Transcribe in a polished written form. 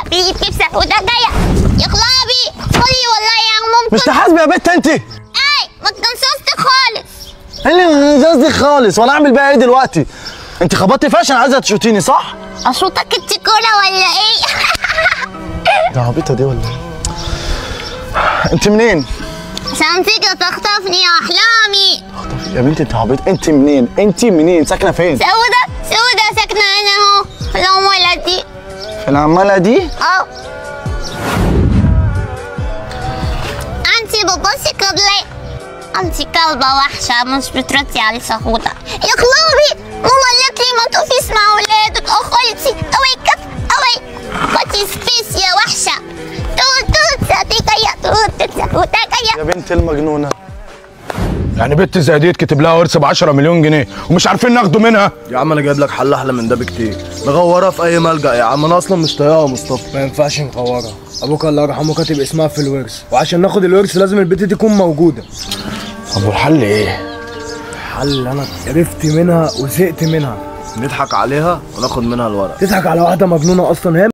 في كبسه وده جايه يا خلابي قولي والله يا ممكن. مش تحاسبي يا بت انت؟ اي ما تنصصت خالص. اللي مش قصدي خالص، ولا اعمل بقى ايه دلوقتي؟ انت خبطتي فيها عشان عايزه تشوتيني صح؟ اشوطك التكوره ولا ايه؟ ده عبيطه دي ولا ايه؟ انت منين؟ عشان تيجي تخطفني يا احلامي. يا بنتي انت عبيط، انت منين؟ انت منين؟ ساكنه فين؟ سودة ساكنه هنا اهو في العماله دي. في العماله دي؟ اه. انتي بتبصي قبلي، انتي كلبه وحشه مش بتردي على سهوده. يا خلابي ماما قالت لي ما تقفيش مع اولادك اخواتي اوي كف اوي خدي سبيس يا وحشه. توت ساتيكايا توت ساتيكايا. يا بنت المجنونه، يعني بنت زي دي كتب لها ورث ب 10 مليون جنيه ومش عارفين ناخده منها؟ يا عم انا جايب لك حل احلى من ده بكتير، نغورها في اي ملجأ يا عم، انا اصلا مش طايقها يا مصطفى. ما ينفعش نغورها، ابوك الله يرحمه كاتب اسمها في الورث، وعشان ناخد الورث لازم البت دي تكون موجوده. طب والحل ايه؟ حل انا عرفت منها وزهقت منها. نضحك عليها وناخد منها الورق. تضحك على واحده مجنونه اصلا، هي